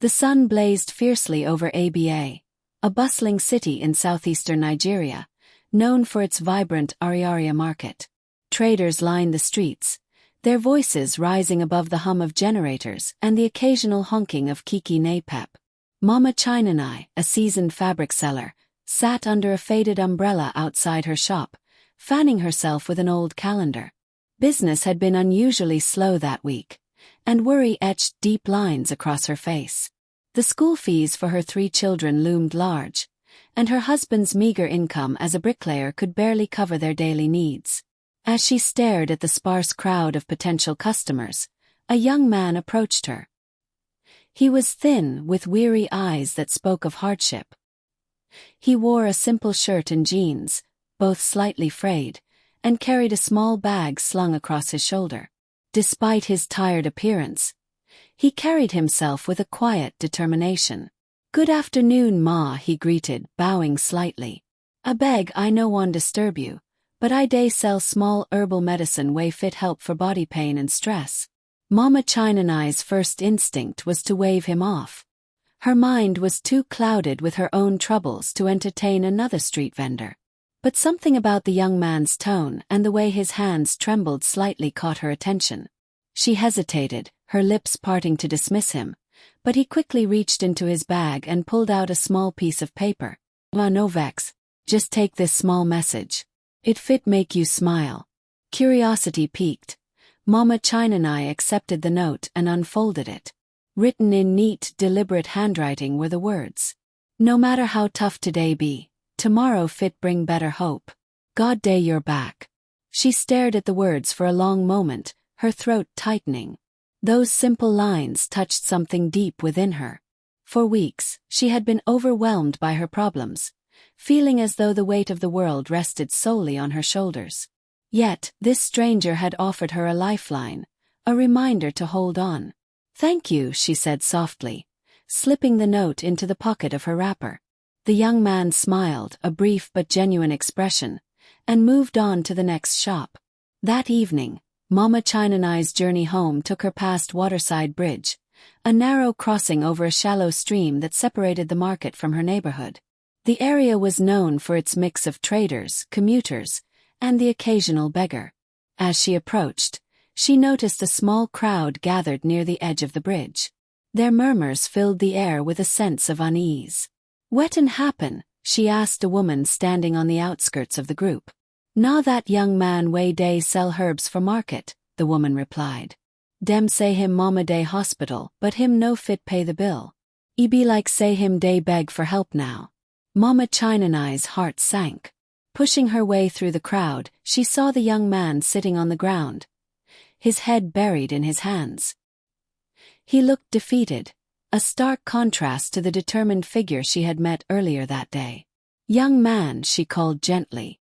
The sun blazed fiercely over Aba, a bustling city in southeastern Nigeria, known for its vibrant Ariaria market. Traders lined the streets, their voices rising above the hum of generators and the occasional honking of Kiki Napep. Mama Chinenye, a seasoned fabric seller, sat under a faded umbrella outside her shop, fanning herself with an old calendar. Business had been unusually slow that week, and worry etched deep lines across her face. The school fees for her 3 children loomed large, and her husband's meager income as a bricklayer could barely cover their daily needs. As she stared at the sparse crowd of potential customers, a young man approached her. He was thin, with weary eyes that spoke of hardship. He wore a simple shirt and jeans, both slightly frayed, and carried a small bag slung across his shoulder. Despite his tired appearance, he carried himself with a quiet determination. "Good afternoon, Ma," he greeted, bowing slightly. "I beg I no wan disturb you, but I dey sell small herbal medicine wey fit help for body pain and stress." Mama Chinenye's first instinct was to wave him off. Her mind was too clouded with her own troubles to entertain another street vendor. But something about the young man's tone and the way his hands trembled slightly caught her attention. She hesitated, her lips parting to dismiss him, but he quickly reached into his bag and pulled out a small piece of paper. "No vex, just take this small message. It fit make you smile." Curiosity piqued. Mama Chinenye accepted the note and unfolded it. Written in neat, deliberate handwriting were the words, "No matter how tough today be, tomorrow fit bring better hope. God day your back." She stared at the words for a long moment, her throat tightening. Those simple lines touched something deep within her. For weeks, she had been overwhelmed by her problems, feeling as though the weight of the world rested solely on her shoulders. Yet, this stranger had offered her a lifeline, a reminder to hold on. "Thank you," she said softly, slipping the note into the pocket of her wrapper. The young man smiled, a brief but genuine expression, and moved on to the next shop. That evening, Mama Chinenye's journey home took her past Waterside Bridge, a narrow crossing over a shallow stream that separated the market from her neighborhood. The area was known for its mix of traders, commuters, and the occasional beggar. As she approached, she noticed a small crowd gathered near the edge of the bridge. Their murmurs filled the air with a sense of unease. "Wetin happen?" she asked a woman standing on the outskirts of the group. "Na that young man wey dey sell herbs for market," the woman replied. "Dem say him mama dey hospital, but him no fit pay the bill. E be like say him dey beg for help now." Mama Chinenye's heart sank. Pushing her way through the crowd, she saw the young man sitting on the ground, his head buried in his hands. He looked defeated, a stark contrast to the determined figure she had met earlier that day. "Young man," she called gently.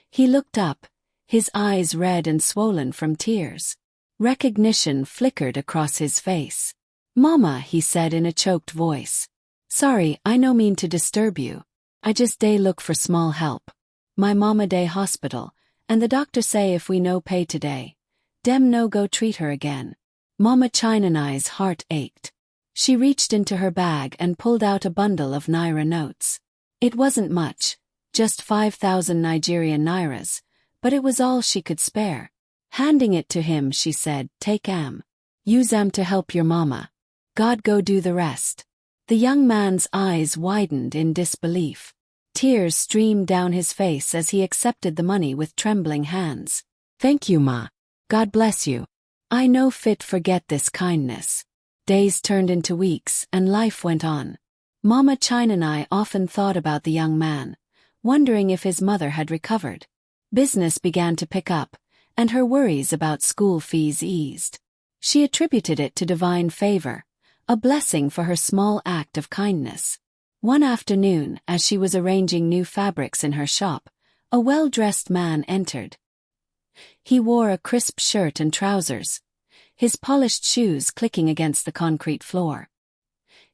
He looked up, his eyes red and swollen from tears. Recognition flickered across his face. "Mama," he said in a choked voice. "Sorry, I no mean to disturb you. I just dey look for small help. My mama dey hospital, and the doctor say if we no pay today, dem no go treat her again." Mama Chinenye's heart ached. She reached into her bag and pulled out a bundle of naira notes. It wasn't much, just 5,000 Nigerian nairas, but it was all she could spare. Handing it to him, she said, "Take am. Use am to help your mama. God go do the rest." The young man's eyes widened in disbelief. Tears streamed down his face as he accepted the money with trembling hands. "Thank you, Ma. God bless you. I no fit forget this kindness." Days turned into weeks, and life went on. Mama Chinenye often thought about the young man, wondering if his mother had recovered. Business began to pick up, and her worries about school fees eased. She attributed it to divine favor, a blessing for her small act of kindness. One afternoon, as she was arranging new fabrics in her shop, a well-dressed man entered. He wore a crisp shirt and trousers, his polished shoes clicking against the concrete floor.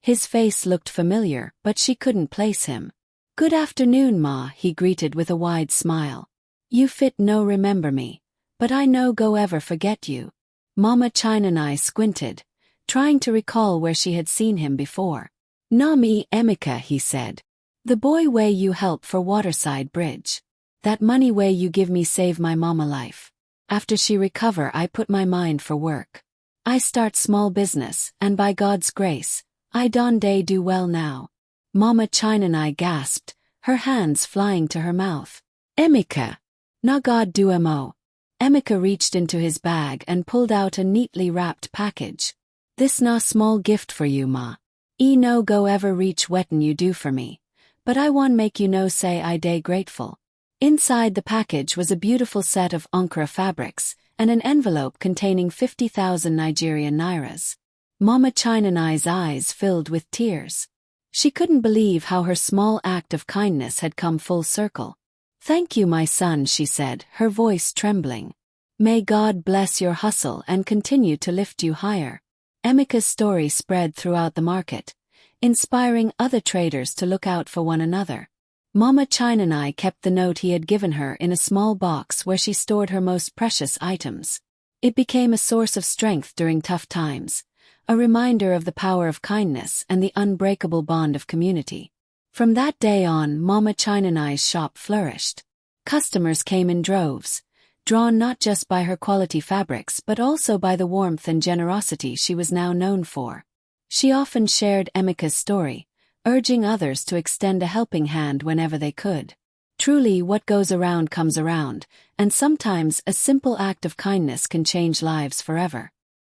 His face looked familiar, but she couldn't place him. "Good afternoon, Ma," he greeted with a wide smile. "You fit no remember me, but I no go ever forget you." Mama Chinenye squinted, trying to recall where she had seen him before. "Nami Emeka," he said. "The boy way you help for Waterside Bridge. That money way you give me save my mama life. After she recover I put my mind for work. I start small business, and by God's grace, I don day do well now." Mama Chinenye gasped, her hands flying to her mouth. "Emeka. Na God do mo." Emeka reached into his bag and pulled out a neatly wrapped package. "This na small gift for you, ma. No go ever reach wetin you do for me. But I wan make you know say I day grateful." Inside the package was a beautiful set of Ankara fabrics and an envelope containing 50,000 Nigerian nairas. Mama Chinenye's eyes filled with tears. She couldn't believe how her small act of kindness had come full circle. "Thank you, my son," she said, her voice trembling. "May God bless your hustle and continue to lift you higher." Emeka's story spread throughout the market, inspiring other traders to look out for one another. Mama Chinenye kept the note he had given her in a small box where she stored her most precious items. It became a source of strength during tough times, a reminder of the power of kindness and the unbreakable bond of community. From that day on, Mama Chinenye's shop flourished. Customers came in droves, drawn not just by her quality fabrics but also by the warmth and generosity she was now known for. She often shared Emeka's story, urging others to extend a helping hand whenever they could. Truly, what goes around comes around, and sometimes a simple act of kindness can change lives forever.